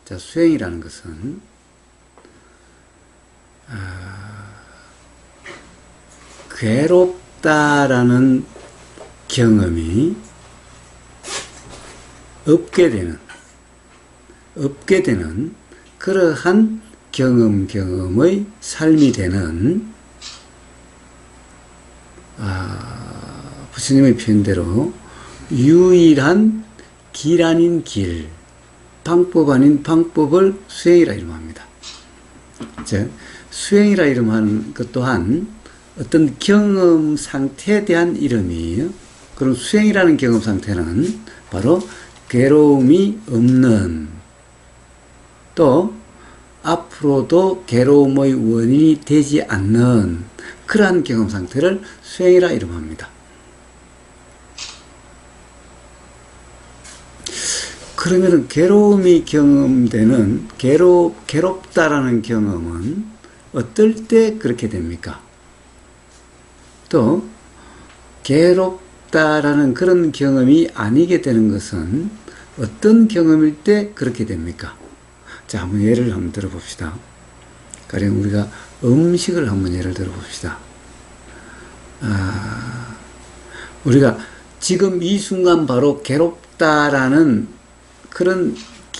자, 수행이라는 것은 괴롭다라는 경험이 없게 되는 그러한 경험의 삶이 되는 부처님의 표현대로 유일한 길 아닌 길, 방법 아닌 방법을 수행이라 이름합니다. 즉, 수행이라 이름하는 것 또한 어떤 경험 상태에 대한 이름이에요. 그럼 수행이라는 경험 상태는 바로 괴로움이 없는, 또 앞으로도 괴로움의 원인이 되지 않는 그러한 경험 상태를 수행이라 이름합니다. 그러면 괴로움이 경험되는 괴롭다라는 경험은 어떨 때 그렇게 됩니까? 또 괴롭다라는 그런 경험이 아니게 되는 것은 어떤 경험일 때 그렇게 됩니까? 자, 한번 예를 한번 들어봅시다. 가령 우리가 음식을 한번 예를 들어봅시다. 우리가 지금 이 순간 바로 괴롭다라는 그런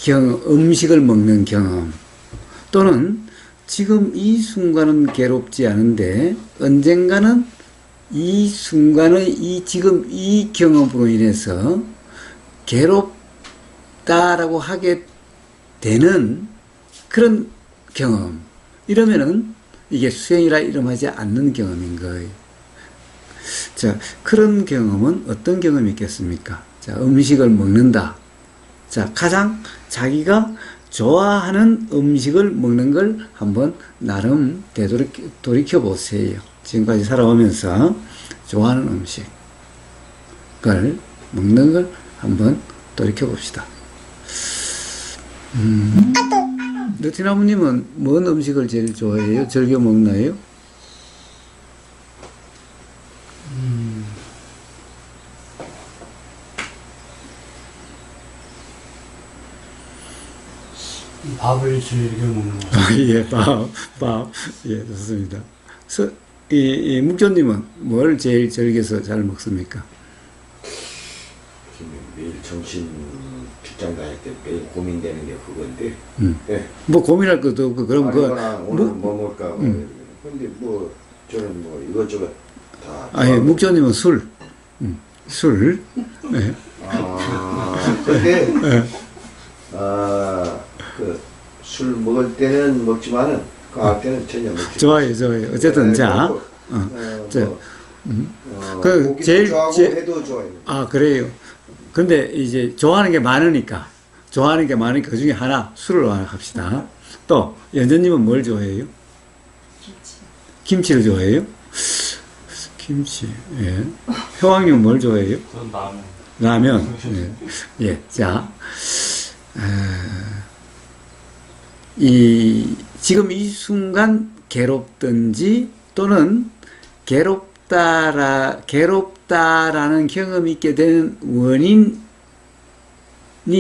음식을 먹는 경험, 또는 지금 이 순간은 괴롭지 않은데 언젠가는 이 순간의 지금 이 경험으로 인해서 괴롭다라고 하게 되는 그런 경험, 이러면은 이게 수행이라 이름하지 않는 경험인 거예요. 자, 그런 경험은 어떤 경험이 있겠습니까? 자, 음식을 먹는다. 자, 가장 자기가 좋아하는 음식을 먹는 걸 한번 나름 돌이켜 보세요. 지금까지 살아오면서 좋아하는 음식을 먹는 걸 한번 돌이켜 봅시다. 느티나무님은 뭔 음식을 제일 좋아해요? 즐겨 먹나요? 밥을 즐겨 먹는 거. 예, 밥. 예, 좋습니다. 묵조님은 뭘 제일 즐겨서 잘 먹습니까? 매일 점심 직장 다닐 때 매일 고민되는 게 그건데. 네. 뭐 고민할 것도 없고, 그럼 오늘 뭐 먹을까. 근데 뭐 저는 뭐 이것저것 다. 예, 묵조님은 술. 술. 네. 근데 술 먹을 때는 먹지만은 갈 때는 전혀 먹지. 좋아요. 어쨌든 자, 고기도 좋아하고 회도 좋아해요. 그래요. 근데 이제 좋아하는 게 많으니까 그 중에 하나 술을 합시다. 또 연전님은 뭘 좋아해요? 김치를 좋아해요? 김치. 예. 효왕님은 뭘 좋아해요? 저는 라면. 예. 자, 지금 이 순간 괴롭든지 또는 괴롭다라는 경험이 있게 되는 원인이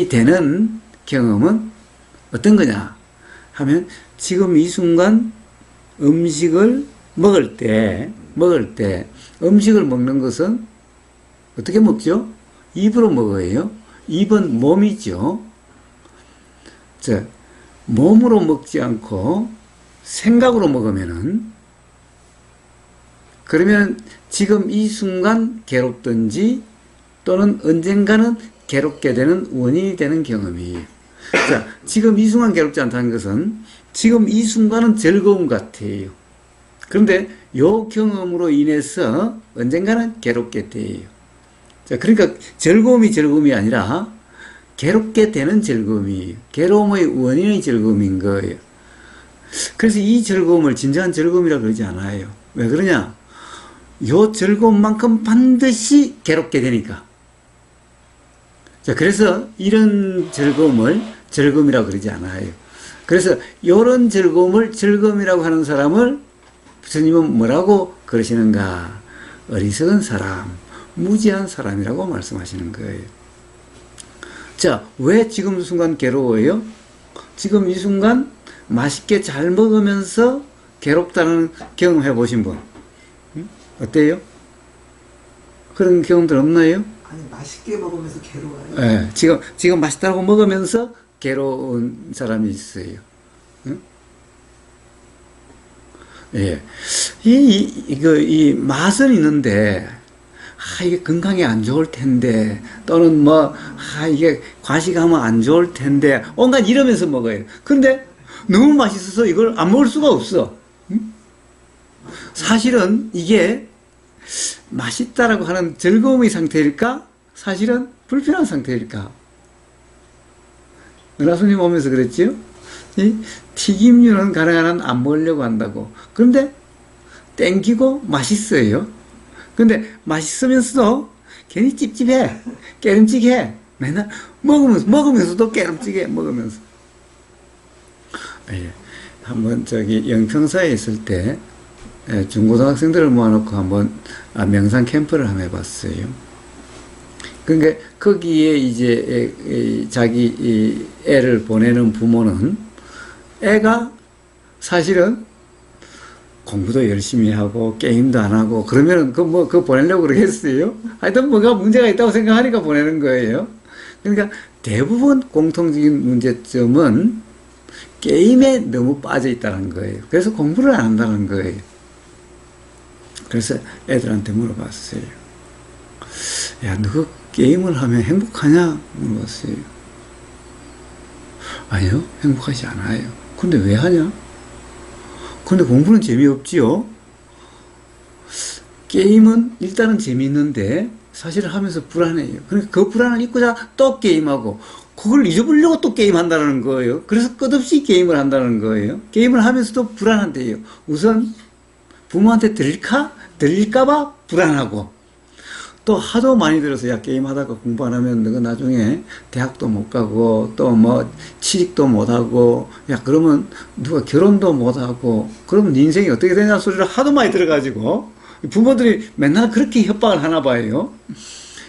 되는 경험은 어떤 거냐 하면, 지금 이 순간 음식을 먹을 때 음식을 먹는 것은 어떻게 먹죠? 입으로 먹어요. 입은 몸이죠. 자, 몸으로 먹지 않고 생각으로 먹으면은, 그러면 지금 이 순간 괴롭든지 또는 언젠가는 괴롭게 되는 원인이 되는 경험이에요. 자, 지금 이 순간 괴롭지 않다는 것은 지금 이 순간은 즐거움 같아요. 그런데 요 경험으로 인해서 언젠가는 괴롭게 돼요. 자, 그러니까 즐거움이 아니라 괴롭게 되는 즐거움이에요. 괴로움의 원인의 즐거움인 거예요. 그래서 이 즐거움을 진정한 즐거움이라고 그러지 않아요. 왜 그러냐? 요 즐거움만큼 반드시 괴롭게 되니까. 자, 그래서 이런 즐거움을 즐거움이라고 그러지 않아요. 그래서 이런 즐거움을 즐거움이라고 하는 사람을 부처님은 뭐라고 그러시는가? 어리석은 사람, 무지한 사람이라고 말씀하시는 거예요. 자, 왜 지금 순간 괴로워요? 지금 이 순간 맛있게 잘 먹으면서 괴롭다는 경험 해보신 분? 어때요? 그런 경험들 없나요? 아니 맛있게 먹으면서 괴로워요. 예, 지금 맛있다고 먹으면서 괴로운 사람이 있어요. 응? 예. 이 맛은 있는데, 이게 건강에 안 좋을 텐데, 또는 이게 과식하면 안 좋을 텐데, 온갖 이러면서 먹어요. 근데 너무 맛있어서 이걸 안 먹을 수가 없어. 응? 사실은 이게 맛있다라고 하는 즐거움의 상태일까? 사실은 불편한 상태일까? 은하수님 오면서 그랬지요? 이 튀김류는 가능한 한 안 먹으려고 한다고. 그런데 땡기고 맛있어요. 근데 맛있으면서도 괜히 찝찝해. 깨름직해. 맨날 먹으면서도 깨름직해. 먹으면서. 예. 한번 영평사에 있을 때 중고등학생들을 모아놓고 한번 명상 캠프를 한번 해봤어요. 그러니까 거기에 이제 자기 애를 보내는 부모는 애가 사실은 공부도 열심히 하고 게임도 안 하고 그러면은 그거 보내려고 그러겠어요? 하여튼 뭐가 문제가 있다고 생각하니까 보내는 거예요. 그러니까 대부분 공통적인 문제점은 게임에 너무 빠져 있다는 거예요. 그래서 공부를 안 한다는 거예요. 그래서 애들한테 물어봤어요. 야, 너 게임을 하면 행복하냐? 물어봤어요. 아니요, 행복하지 않아요. 근데 왜 하냐? 근데 공부는 재미없지요? 게임은 일단은 재미있는데 사실 하면서 불안해요. 그러니까 그 불안을 잊고자 또 게임하고 그걸 잊어버리려고 또 게임한다는 거예요. 그래서 끝없이 게임을 한다는 거예요. 게임을 하면서도 불안한데요. 우선 부모한테 들릴까봐 불안하고 또 하도 많이 들어서 야 게임하다가 공부 안 하면 너가 나중에 대학도 못 가고 또 취직도 못 하고 야 그러면 누가 결혼도 못 하고 그러면 네 인생이 어떻게 되냐 소리를 하도 많이 들어가지고 부모들이 맨날 그렇게 협박을 하나 봐요.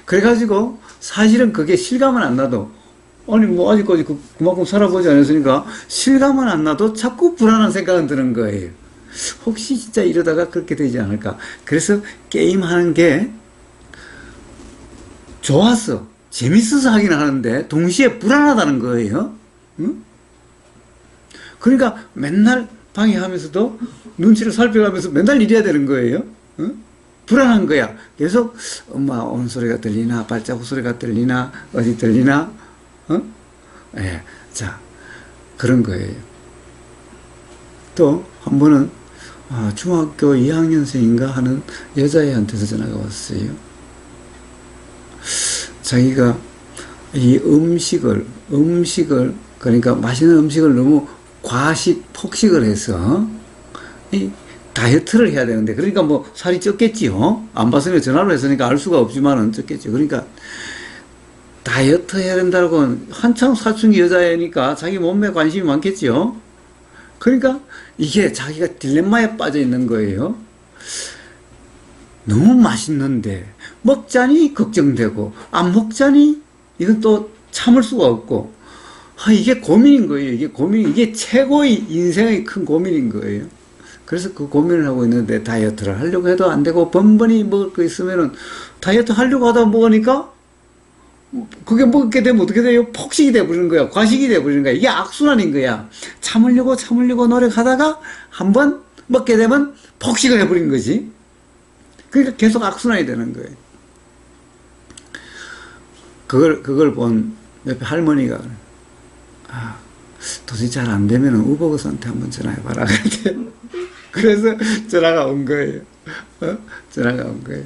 그래가지고 사실은 그게 실감은 안 나도 아니 아직까지 그만큼 살아보지 않았으니까 실감은 안 나도 자꾸 불안한 생각은 드는 거예요. 혹시 진짜 이러다가 그렇게 되지 않을까. 그래서 게임하는 게 좋아서 재밌어서 하긴 하는데 동시에 불안하다는 거예요. 응? 그러니까 맨날 방해하면서도 눈치를 살펴가면서 맨날 이래야 되는 거예요. 응? 불안한 거야. 계속 엄마 오는 소리가 들리나 발자국 소리가 들리나 어디 들리나 예, 자 그런 거예요. 또 한 번은 중학교 2학년생인가 하는 여자애한테서 전화가 왔어요. 자기가 이 음식을 그러니까 맛있는 음식을 너무 폭식을 해서 이 다이어트를 해야 되는데 그러니까 살이 쪘겠지요. 안 봤으면 전화로 했으니까 알 수가 없지만은 쪘겠죠. 그러니까 다이어트 해야 된다고 한참 사춘기 여자애니까 자기 몸에 관심이 많겠지요. 그러니까 이게 자기가 딜레마에 빠져 있는 거예요. 너무 맛있는데 먹자니 걱정되고 안 먹자니 이건 또 참을 수가 없고 이게 고민인 거예요. 이게 최고의 인생의 큰 고민인 거예요. 그래서 그 고민을 하고 있는데 다이어트를 하려고 해도 안 되고 번번이 먹을 거 있으면은 다이어트 하려고 하다 먹으니까 그게 먹게 되면 어떻게 돼요? 폭식이 돼버리는 거야. 과식이 돼버리는 거야. 이게 악순환인 거야. 참으려고 노력하다가 한번 먹게 되면 폭식을 해버리는 거지. 그러니까 계속 악순환이 되는 거예요. 그걸 본 옆에 할머니가 도저히 잘 안 되면 우버거스한테 한번 전화해봐라. 그래서 전화가 온 거예요. 전화가 온 거예요.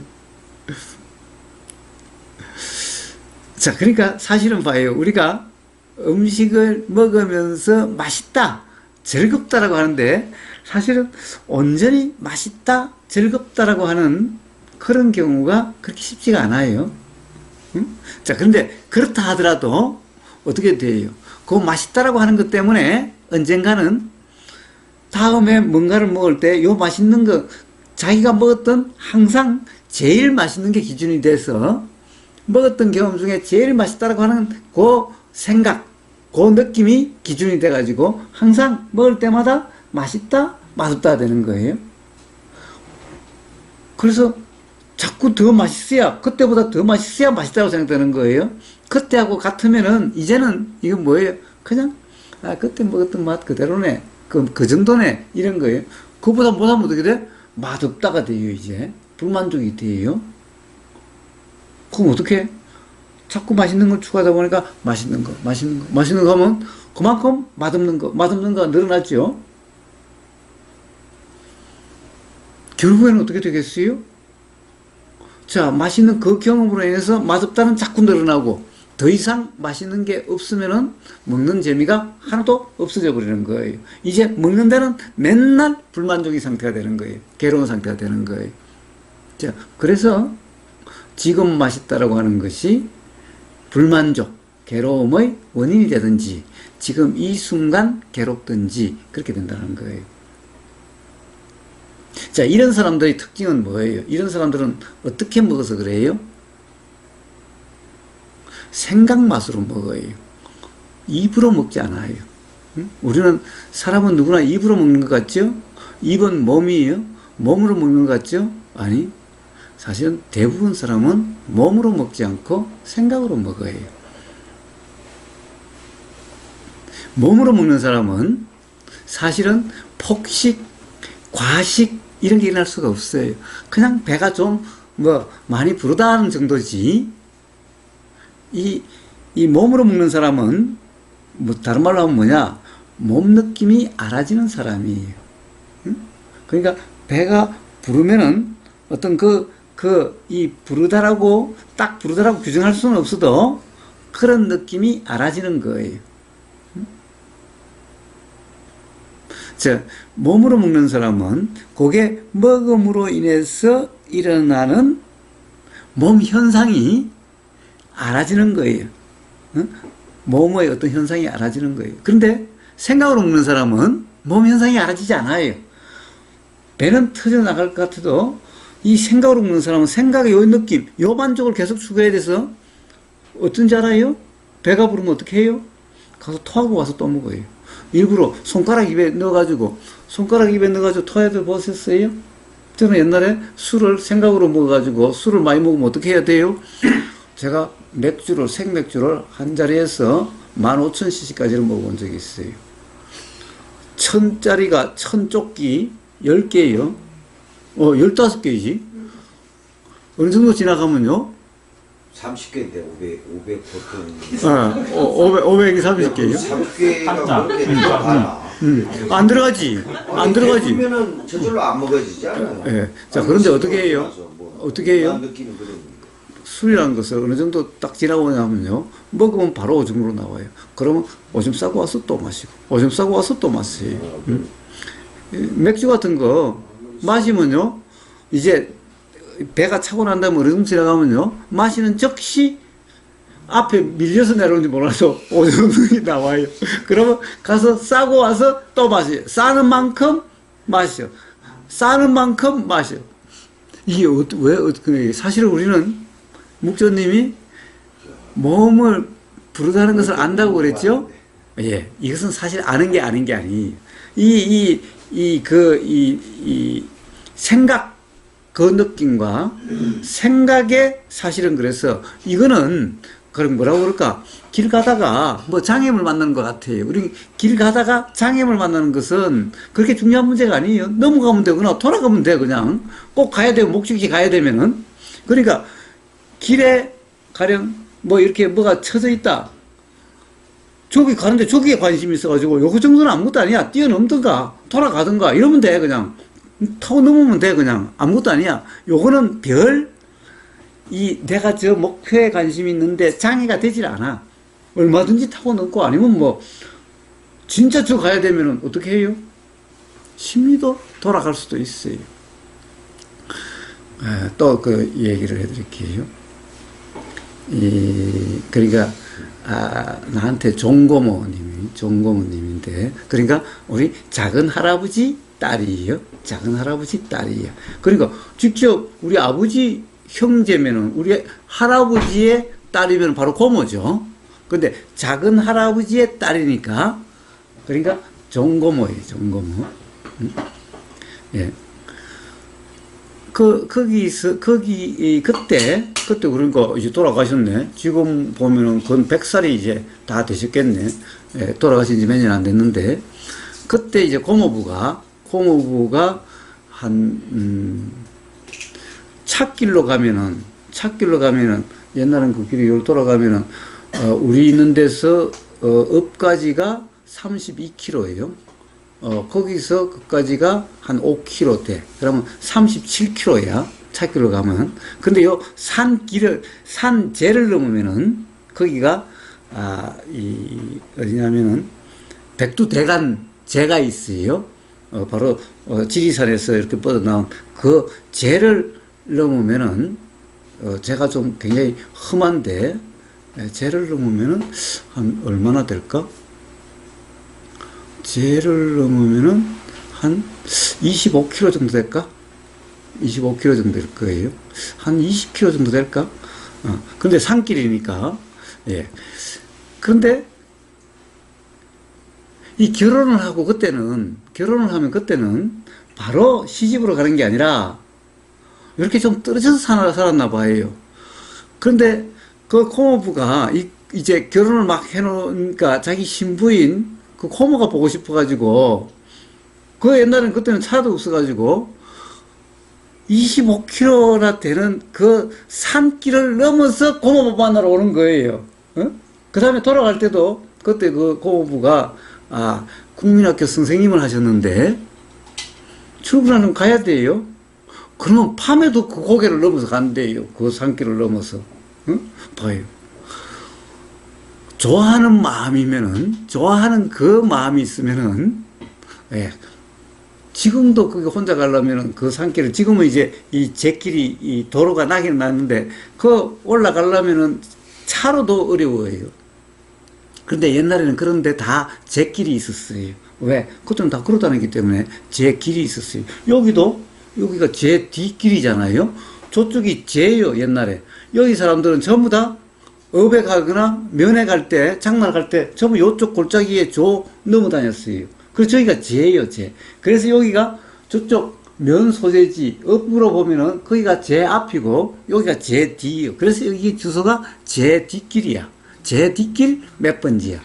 자, 그러니까 사실은 봐요. 우리가 음식을 먹으면서 맛있다, 즐겁다라고 하는데 사실은 온전히 맛있다, 즐겁다라고 하는 그런 경우가 그렇게 쉽지가 않아요. 응? 자, 그런데 그렇다 하더라도 어떻게 돼요? 그 맛있다라고 하는 것 때문에 언젠가는 다음에 뭔가를 먹을 때 요 맛있는 거 자기가 먹었던 항상 제일 맛있는 게 기준이 돼서 먹었던 경험 중에 제일 맛있다라고 하는 그 생각, 그 느낌이 기준이 돼가지고 항상 먹을 때마다 맛있다, 맛없다 되는 거예요. 그래서 자꾸 더 맛있어야, 그때보다 더 맛있어야 맛있다고 생각되는 거예요. 그때하고 같으면은, 이제는, 이건 뭐예요? 그냥, 그때 먹었던 맛 그대로네. 그 정도네. 이런 거예요. 그보다 못하면 어떻게 돼? 맛없다가 돼요, 이제. 불만족이 돼요. 그럼 어떻게? 자꾸 맛있는 걸 추가하다 보니까 맛있는 거 하면 그만큼 맛없는 거가 늘어났죠. 결국에는 어떻게 되겠어요? 자, 맛있는 그 경험으로 인해서 맛없다는 자꾸 늘어나고 더 이상 맛있는 게 없으면은 먹는 재미가 하나도 없어져 버리는 거예요. 이제 먹는 데는 맨날 불만족의 상태가 되는 거예요. 괴로운 상태가 되는 거예요. 자, 그래서 지금 맛있다라고 하는 것이 불만족, 괴로움의 원인이 되든지 지금 이 순간 괴롭든지 그렇게 된다는 거예요. 자, 이런 사람들의 특징은 뭐예요? 이런 사람들은 어떻게 먹어서 그래요? 생각 맛으로 먹어요. 입으로 먹지 않아요. 응? 우리는 사람은 누구나 입으로 먹는 것 같죠? 입은 몸이에요. 몸으로 먹는 것 같죠? 아니, 사실은 대부분 사람은 몸으로 먹지 않고 생각으로 먹어요. 몸으로 먹는 사람은 사실은 폭식, 과식 이런 게 일어날 수가 없어요. 그냥 배가 좀 많이 부르다는 정도지. 이 몸으로 먹는 사람은 다른 말로 하면 뭐냐? 몸 느낌이 알아지는 사람이에요. 응? 그러니까 배가 부르면은 어떤 이 부르다라고 딱 부르다라고 규정할 수는 없어도 그런 느낌이 알아지는 거예요. 응? 자, 몸으로 먹는 사람은 그게 먹음으로 인해서 일어나는 몸 현상이 알아지는 거예요. 응? 몸의 어떤 현상이 알아지는 거예요. 그런데 생각으로 먹는 사람은 몸 현상이 알아지지 않아요. 배는 터져나갈 것 같아도 이 생각으로 먹는 사람은 생각의 요 느낌, 요 만족을 계속 추구해야 돼서 어떤지 알아요? 배가 부르면 어떻게 해요? 가서 토하고 와서 또 먹어요. 일부러 손가락 입에 넣어가지고 토해도 보셨어요? 저는 옛날에 술을 생각으로 먹어가지고 술을 많이 먹으면 어떻게 해야 돼요? 제가 생맥주를 한 자리에서 15,000cc까지를 먹어본 적이 있어요. 1000짜리가 1000조끼 10개예요. 15개이지. 어느 정도 지나가면요? 30개인데 500 보통 500이 30개예요? 30개가 그렇게 많아. 안 들어가지. 그러면은 저절로 안 먹어지지 않아요. 예. 자, 그런데 어떻게 해요? 어떻게 해요? 느끼는 그런 술이라는 것을 어느 정도 딱 지나고 나면요, 먹으면 바로 오줌으로 나와요. 그러면 오줌 싸고 와서 또 마시고, 오줌 싸고 와서 또 마셔요. 맥주 같은 거 마시면요, 이제 배가 차고 난 다음에 어느 정도 지나가면요, 마시는 즉시 앞에 밀려서 내려오는지 몰라서 오줌이 나와요. 그러면 가서 싸고 와서 또 마셔요. 싸는 만큼 마셔. 싸는 만큼 마셔. 이게 왜, 사실은 우리는 묵조님이 몸을 부르다는 것을 안다고 그랬죠? 예. 이것은 사실 아는 게 아니에요. 생각, 그 느낌과 생각에 사실은 그래서 이거는 그럼 뭐라고 그럴까? 길 가다가 장애물 만나는 것 같아요. 우리 길 가다가 장애물 만나는 것은 그렇게 중요한 문제가 아니에요. 넘어가면 되거나 돌아가면 돼, 그냥. 꼭 가야 되고, 목적지 가야 되면은. 그러니까 길에 가령 이렇게 뭐가 쳐져 있다. 저기 가는데 저기에 관심이 있어가지고 요거 정도는 아무것도 아니야. 뛰어넘든가 돌아가든가 이러면 돼. 그냥 타고 넘으면 돼. 그냥 아무것도 아니야. 요거는 내가 저 목표에 관심이 있는데 장애가 되질 않아. 얼마든지 타고 넘고 아니면 진짜 저 가야 되면은 어떻게 해요? 심리도 돌아갈 수도 있어요. 또 그 얘기를 해드릴게요. 그러니까 나한테 종고모님인데, 그러니까 우리 작은 할아버지 딸이에요. 작은 할아버지 딸이에요. 그러니까 직접 우리 아버지 형제면은 우리 할아버지의 딸이면 바로 고모죠. 근데 작은 할아버지의 딸이니까, 그러니까 종고모예요, 종고모. 예. 그때 그러니까 이제 돌아가셨네. 지금 보면은 건 100살이 이제 다 되셨겠네. 예, 돌아가신 지 몇 년 안 됐는데, 그때 이제 고모부가 찻길로 가면은, 옛날엔 그 길이 여기 돌아가면은, 우리 있는 데서, 읍까지가 32km예요. 거기서 그까지가 한 5km 돼. 그러면 37km야. 찻길로 가면. 근데 요 산재를 넘으면은, 거기가, 어디냐면은, 백두대간제가 있어요. 바로, 지리산에서 이렇게 뻗어나온 그 제를 넘으면은, 제가 좀 굉장히 험한데, 제를 넘으면은, 한, 얼마나 될까? 제를 넘으면은, 한 25km 정도 될까? 25km 정도 될 거예요. 한 20km 정도 될까? 근데 산길이니까, 예. 그런데, 이 결혼을 하면 그때는 바로 시집으로 가는 게 아니라 이렇게 좀 떨어져서 살았나 봐요. 그런데 그 고모부가 이제 결혼을 막 해놓으니까 자기 신부인 그 고모가 보고 싶어가지고 그 옛날엔 그때는 차도 없어가지고 25km나 되는 그 산길을 넘어서 고모부 만나러 오는 거예요. 그 다음에 돌아갈 때도 그때 그 고모부가 국민학교 선생님을 하셨는데, 출근하면 가야 돼요. 그러면 밤에도 그 고개를 넘어서 간대요. 그 산길을 넘어서. 봐요. 좋아하는 그 마음이 있으면은, 예. 지금도 거기 혼자 가려면은 그 산길을, 지금은 이제 이 제길이, 이 도로가 나긴 났는데, 그 올라가려면은 차로도 어려워요. 그런데 옛날에는 그런데 다 제길이 있었어요. 왜? 그때는 다 걸어 다니기 때문에 제길이 있었어요. 여기가 제 뒷길이잖아요. 저쪽이 제예요, 옛날에. 여기 사람들은 전부 다 업에 가거나 면회 갈 때, 장날 갈 때 전부 요쪽 골짜기에 넘어 다녔어요. 그래서 저기가 제예요, 제. 그래서 여기가 저쪽 면 소재지, 업으로 보면은 거기가 제 앞이고 여기가 제 뒤예요. 그래서 여기 주소가 제 뒷길이야. 제 뒷길 몇 번지야.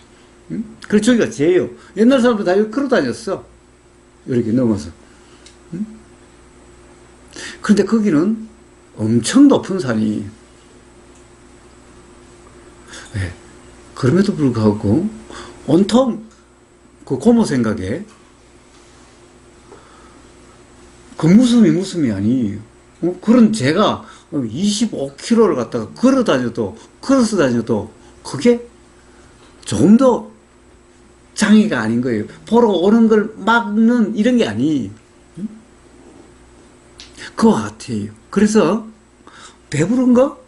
그래서 저기가 제예요. 옛날 사람들 다 여기 걸어 다녔어. 이렇게 넘어서. 그런데 거기는 엄청 높은 산이에요. 네. 그럼에도 불구하고 온통 그 고모 생각에 그 무슴이 아니에요. 그런 제가 25km를 갔다가 걸어서 다녀도 그게 좀 더 장애가 아닌 거예요. 보러 오는 걸 막는 이런 게 아니에요. 그와 같아요. 그래서 배부른 거?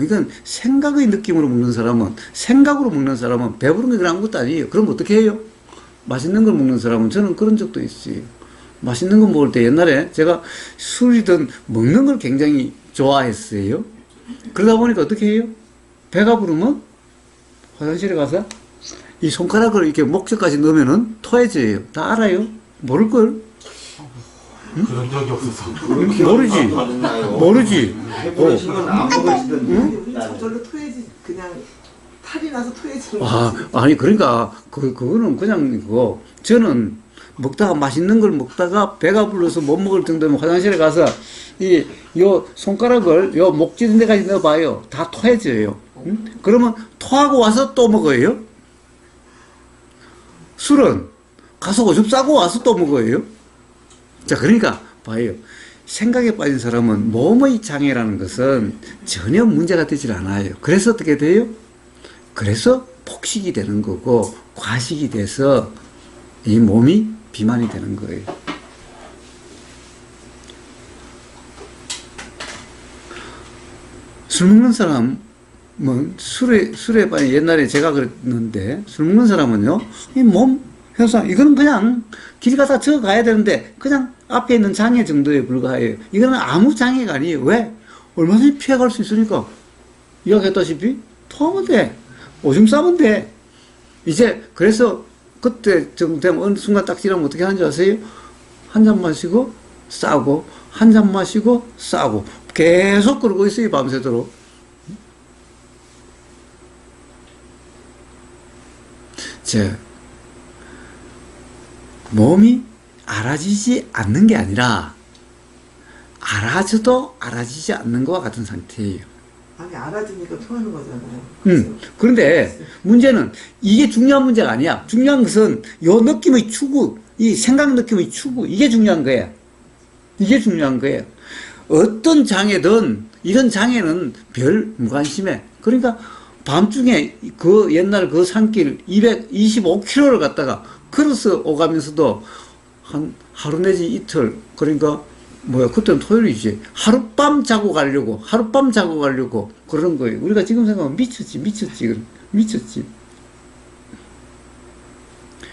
이건 생각의 느낌으로 먹는 사람은, 생각으로 먹는 사람은 배부른 게 그런 것도 아니에요. 그럼 어떻게 해요? 맛있는 걸 먹는 사람은, 저는 그런 적도 있어요. 맛있는 거 먹을 때 옛날에 제가 술이든 먹는 걸 굉장히 좋아했어요. 그러다 보니까 어떻게 해요? 배가 부르면 화장실에 가서 이 손가락을 이렇게 목젖까지 넣으면은 토해져요. 다 알아요? 모를걸? 그런 적이 없어서. 모르지. 해보시면 안 먹으시던데. 우리 저절로 토해지, 그냥 탈이 나서 토해지는 거지. 아니, 그러니까, 그거는 그냥 그거. 저는 맛있는 걸 먹다가 배가 불러서 못 먹을 정도면 화장실에 가서 요 손가락을 요 목젖 데까지 넣어봐요. 다 토해져요. 그러면 토하고 와서 또 먹어요. 술은 가서 오줌 싸고 와서 또 먹어요. 자, 그러니까 봐요. 생각에 빠진 사람은 몸의 장애라는 것은 전혀 문제가 되질 않아요. 그래서 어떻게 돼요? 그래서 폭식이 되는 거고 과식이 돼서 이 몸이 비만이 되는 거예요. 술 먹는 사람은 술에 빠진, 옛날에 제가 그랬는데, 술 먹는 사람은요, 이 몸 현상, 이거는 그냥 길 가다 저 가야 되는데, 그냥 앞에 있는 장애 정도에 불과해요. 이거는 아무 장애가 아니에요. 왜? 얼마든지 피해갈 수 있으니까. 이야기했다시피, 토하면 돼. 오줌 싸면 돼. 이제, 그래서, 그때 정도 되면 어느 순간 딱 지나면 어떻게 하는지 아세요? 한 잔 마시고, 싸고, 한 잔 마시고, 싸고. 계속 그러고 있어요, 밤새도록. 몸이 알아지지 않는 게 아니라, 알아져도 알아지지 않는 것과 같은 상태예요. 아니 알아지니까 통하는 거잖아요. 그런데 문제는 이게 중요한 문제가 아니야. 중요한 것은 요 느낌의 추구, 이 생각 느낌의 추구, 이게 중요한 거야. 이게 중요한 거예요. 어떤 장애든 이런 장애는 별 무관심해. 그러니까 밤중에 그 옛날 그 산길 225km를 갔다가 걸어서 오가면서도 한 하루 내지 이틀, 그러니까 그때는 토요일이지. 하룻밤 자고 가려고 그런 거예요. 우리가 지금 생각하면 미쳤지.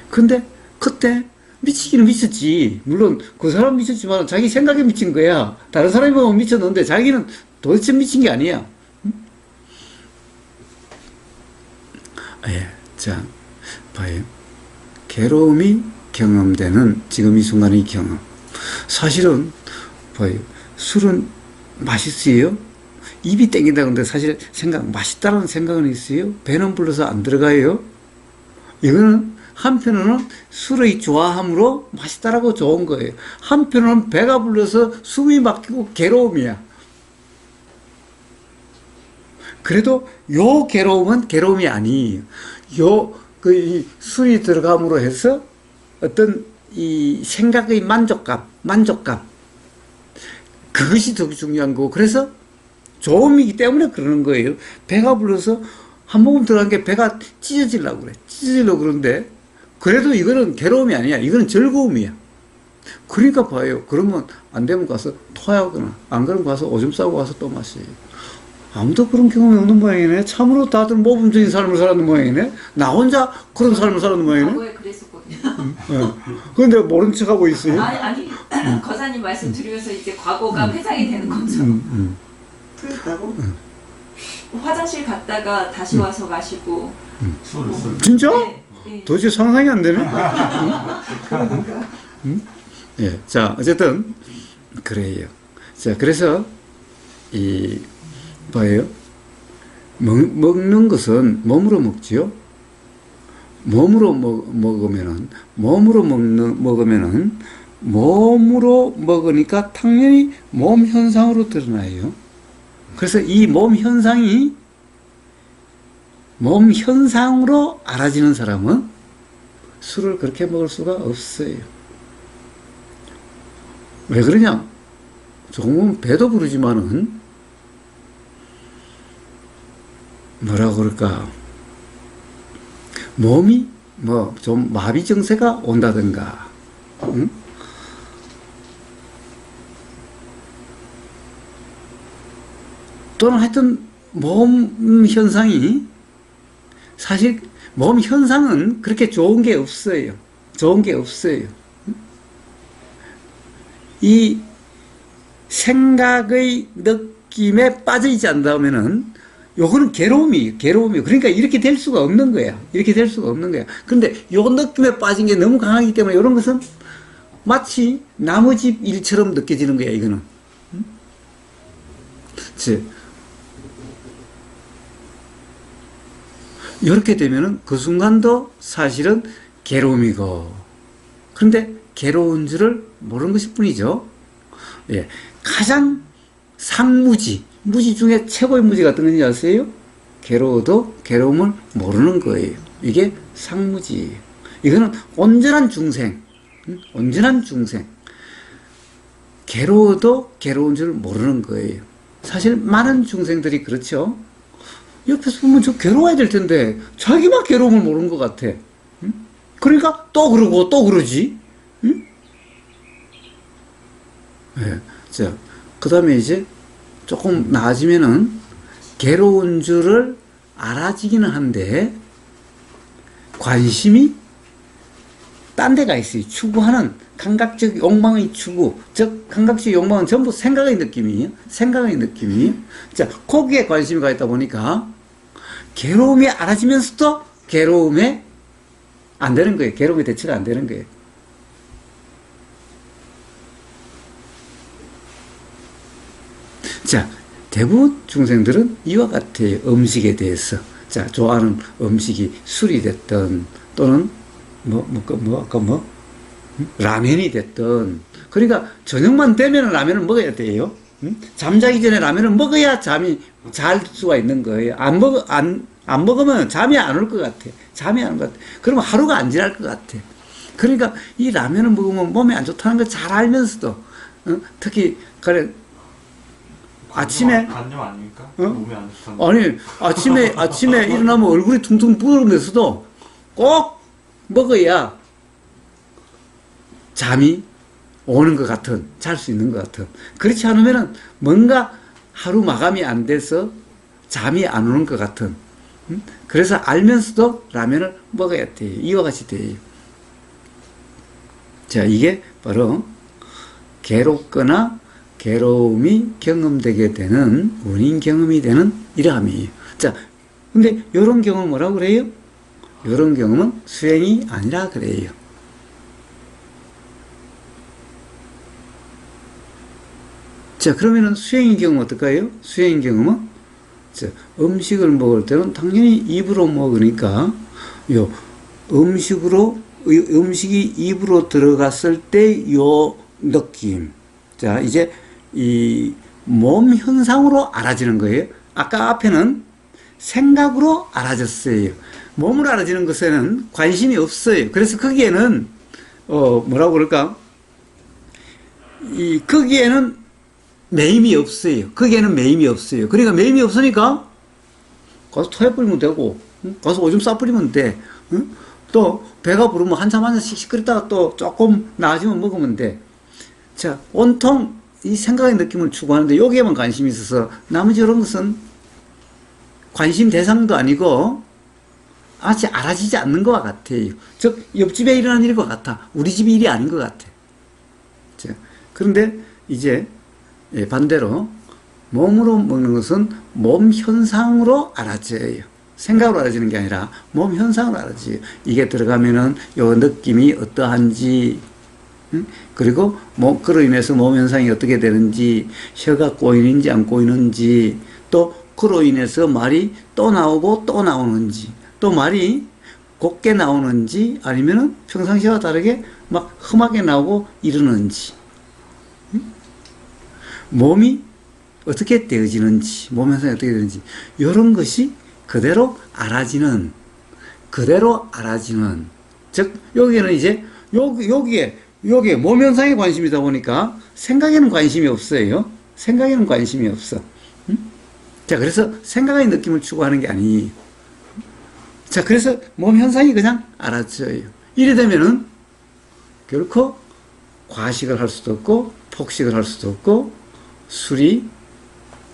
근데 그때 미치기는 미쳤지. 물론 그 사람 미쳤지만 자기 생각에 미친 거야. 다른 사람이 보면 미쳤는데 자기는 도대체 미친 게 아니야. 예, 자, 봐요. 괴로움이 경험되는 지금 이 순간의 경험. 사실은 봐요. 술은 맛있어요. 입이 땡긴다 근데 사실 맛있다는 생각은 있어요. 배는 불러서 안 들어가요. 이거는 한편으로는 술의 좋아함으로 맛있다라고 좋은 거예요. 한편으로는 배가 불러서 숨이 막히고 괴로움이야. 그래도 요 괴로움은 괴로움이 아니에요. 이 술이 들어감으로 해서 어떤 이 생각의 만족감. 그것이 더 중요한 거고, 그래서 좋음이기 때문에 그러는 거예요. 배가 불러서 한 모금 들어간 게 배가 찢어지려고 그러는데, 그래도 이거는 괴로움이 아니야. 이거는 즐거움이야. 그러니까 봐요. 그러면 안 되면 가서 토하거나, 안 그러면 가서 오줌 싸고 가서 또 마셔요. 아무도 그런 경험이 없는 모양이네. 참으로 다들 모범적인 삶을 살았는 모양이네. 나 혼자 그런 삶을 살았는 모양이네. 과거에 그랬었거든요. 그런데 모른 척하고 있어요. 아니 거사님 말씀 들으면서 이제 과거가 회상이 되는 거죠. 그랬다고? 화장실 갔다가 다시 와서 마시고. 술. 진짜? 네. 도대체 상상이 안 되네. 그러니까. 예, 자, 어쨌든, 그래요. 자, 그래서, 봐요. 먹는 것은 몸으로 먹지요. 몸으로 먹으니까 당연히 몸 현상으로 드러나요. 그래서 이 몸 현상으로 알아지는 사람은 술을 그렇게 먹을 수가 없어요. 왜 그러냐? 조금은 배도 부르지만은, 뭐라고 그럴까? 몸이 좀 마비 증세가 온다든가, 응? 또는 하여튼 몸 현상이, 사실 몸 현상은 그렇게 좋은 게 없어요. 이 생각의 느낌에 빠져있지 않다면은 요거는 괴로움이에요. 그러니까 이렇게 될 수가 없는 거야. 그런데 요 느낌에 빠진 게 너무 강하기 때문에 이런 것은 마치 나무집 일처럼 느껴지는 거야, 이거는. 즉, 이렇게 되면은 그 순간도 사실은 괴로움이고, 그런데 괴로운 줄을 모르는 것일 뿐이죠. 예. 가장 무지 중에 최고의 무지가 어떤 건지 아세요? 괴로워도 괴로움을 모르는 거예요. 이게 상무지예요. 이거는 온전한 중생. 괴로워도 괴로운 줄 모르는 거예요. 사실 많은 중생들이 그렇죠. 옆에서 보면 저 괴로워야 될 텐데 자기만 괴로움을 모르는 것 같아. 그러니까 또 그러고 또 그러지. 네. 자, 그 다음에 이제 조금 나아지면은 괴로운 줄을 알아지기는 한데 관심이 딴 데가 있어요. 추구하는 감각적 욕망의 추구. 즉, 감각적 욕망은 전부 생각의 느낌이에요. 자, 거기에 관심이 가 있다 보니까 괴로움이 알아지면서도 괴로움에 안 되는 거예요. 괴로움의 대처가 안 되는 거예요. 자, 대부분 중생들은 이와 같아요. 음식에 대해서. 자, 좋아하는 음식이 술이 됐든, 또는, 라면이 됐든. 그러니까, 저녁만 되면 라면을 먹어야 돼요. 잠자기 전에 라면을 먹어야 잠이 잘 수가 있는 거예요. 안 먹으면 잠이 안 올 것 같아. 잠이 안 올 것 같아. 그러면 하루가 안 지날 것 같아. 그러니까, 이 라면을 먹으면 몸에 안 좋다는 걸 잘 알면서도, 특히, 그래, 아침에 관념 아닙니까? 어? 몸에 안 좋다는. 아니 아침에 일어나면 얼굴이 퉁퉁 부어오면서도 꼭 먹어야 잠이 오는 것 같은, 잘 수 있는 것 같은. 그렇지 않으면은 뭔가 하루 마감이 안 돼서 잠이 안 오는 것 같은. 그래서 알면서도 라면을 먹어야 돼요. 이와 같이 돼요. 자, 이게 바로 괴롭거나 괴로움이 경험되게 되는, 원인 경험이 되는 이러함이에요. 자, 근데 이런 경험은 뭐라고 그래요? 이런 경험은 수행이 아니라 그래요. 자, 그러면은 수행의 경험은 어떨까요? 수행의 경험은, 자, 음식을 먹을 때는 당연히 입으로 먹으니까, 음식이 입으로 들어갔을 때 느낌. 자, 이제 이 몸 현상으로 알아지는 거예요. 아까 앞에는 생각으로 알아졌어요. 몸으로 알아지는 것에는 관심이 없어요. 그래서 거기에는 뭐라고 그럴까? 거기에는 매임이 없어요. 거기에는 매임이 없어요. 그러니까 매임이 없으니까 가서 토해 뿌리면 되고, 가서 오줌 싸 뿌리면 돼. 또 배가 부르면 한참 시끄럽다가 또 조금 나아지면 먹으면 돼. 자, 온통 이 생각의 느낌을 추구하는데 여기에만 관심이 있어서 나머지 이런 것은 관심 대상도 아니고 아직 알아지지 않는 것과 같아요. 즉, 옆집에 일어난 일과 같아. 우리 집 일이 아닌 것 같아. 자, 그런데 이제 반대로 몸으로 먹는 것은 몸 현상으로 알아져요. 생각으로 알아지는 게 아니라 몸 현상으로 알아져요. 이게 들어가면은 요 느낌이 어떠한지, 그리고 그로 인해서 몸 현상이 어떻게 되는지, 혀가 꼬이는지 안 꼬이는지, 또 그로 인해서 말이 또 나오고 또 나오는지, 또 말이 곱게 나오는지 아니면은 평상시와 다르게 막 험하게 나오고 이러는지, 몸이 어떻게 되어지는지, 몸 현상이 어떻게 되는지, 이런 것이 그대로 알아지는, 즉 여기에는 이제 여기에 몸 현상에 관심이다 보니까 생각에는 관심이 없어요. 생각에는 관심이 없어. 자, 그래서 생각의 느낌을 추구하는 게 아니에요. 자, 그래서 몸 현상이 그냥 알아져요. 이래 되면은 결코 과식을 할 수도 없고 폭식을 할 수도 없고, 술이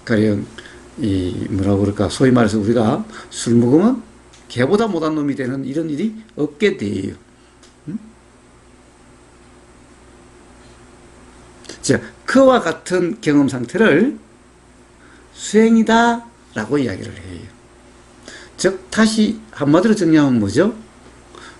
가령 뭐라고 그럴까, 소위 말해서 우리가 술 먹으면 개보다 못한 놈이 되는 이런 일이 없게 돼요. 자, 그와 같은 경험 상태를 수행이다 라고 이야기를 해요. 즉, 다시 한마디로 정리하면 뭐죠?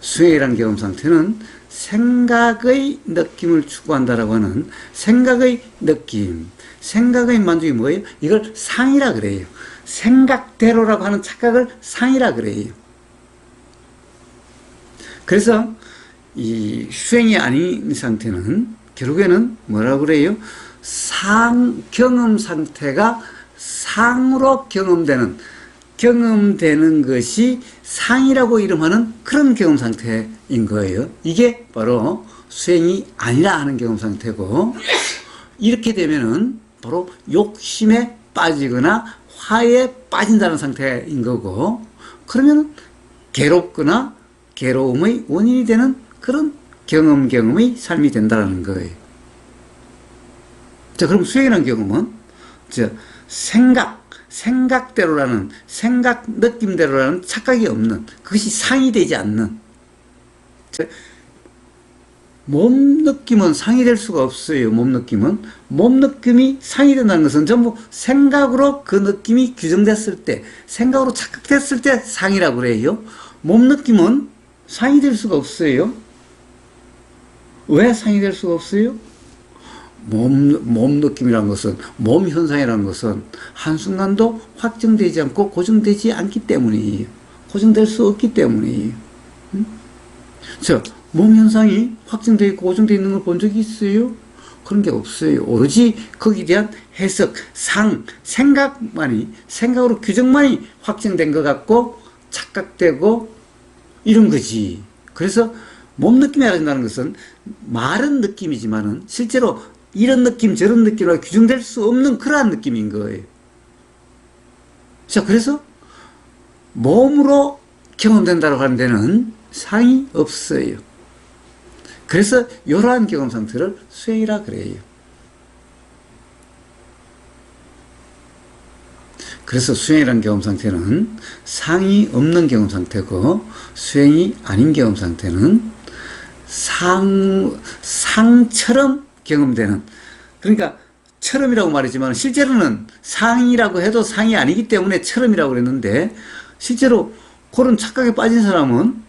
수행이라는 경험 상태는 생각의 느낌을 추구한다라고 하는 생각의 느낌, 생각의 만족이 뭐예요? 이걸 상이라 그래요. 생각대로라고 하는 착각을 상이라 그래요. 그래서 이 수행이 아닌 상태는 결국에는 뭐라고 그래요? 경험 상태가 상으로 경험되는 것이 상이라고 이름하는 그런 경험 상태인 거예요. 이게 바로 수행이 아니라 하는 경험 상태고, 이렇게 되면은 바로 욕심에 빠지거나 화에 빠진다는 상태인 거고, 그러면 괴롭거나 괴로움의 원인이 되는 그런 경험의 삶이 된다는 거예요. 자, 그럼 수행이라는 경험은 생각대로라는, 느낌대로라는 착각이 없는, 그것이 상이 되지 않는, 몸 느낌은 상이 될 수가 없어요. 몸 느낌이 상이 된다는 것은 전부 생각으로 그 느낌이 규정됐을 때, 생각으로 착각됐을 때 상이라고 그래요. 몸 느낌은 상이 될 수가 없어요. 왜 상이 될 수가 없어요? 몸 느낌이라는 것은, 몸 현상이라는 것은 한순간도 확정되지 않고 고정되지 않기 때문이에요. 고정될 수 없기 때문이에요. 자, 몸 현상이 확정되어 있고 고정되어 있는 걸 본 적이 있어요? 그런 게 없어요. 오로지 거기에 대한 해석, 생각으로 규정만이 확정된 것 같고 착각되고 이런 거지. 그래서 몸 느낌이 알아진다는 것은 말은 느낌이지만은 실제로 이런 느낌 저런 느낌으로 규정될 수 없는 그러한 느낌인 거예요. 자, 그래서 몸으로 경험된다고 하는 데는 상이 없어요. 그래서 이러한 경험 상태를 수행이라 그래요. 그래서 수행이라는 경험 상태는 상이 없는 경험 상태고, 수행이 아닌 경험 상태는 상처럼 경험되는, 그러니까 처럼이라고 말했지만 실제로는 상이라고 해도 상이 아니기 때문에 처럼이라고 그랬는데, 실제로 그런 착각에 빠진 사람은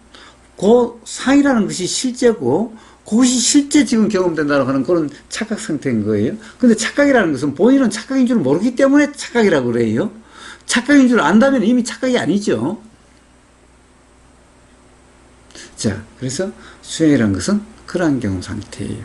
그 상이라는 것이 실제고 그것이 실제 지금 경험된다고 하는 그런 착각 상태인 거예요. 근데 착각이라는 것은 본인은 착각인 줄 모르기 때문에 착각이라고 그래요. 착각인 줄 안다면 이미 착각이 아니죠. 자, 그래서 수행이라는 것은 그러한 경험 상태예요.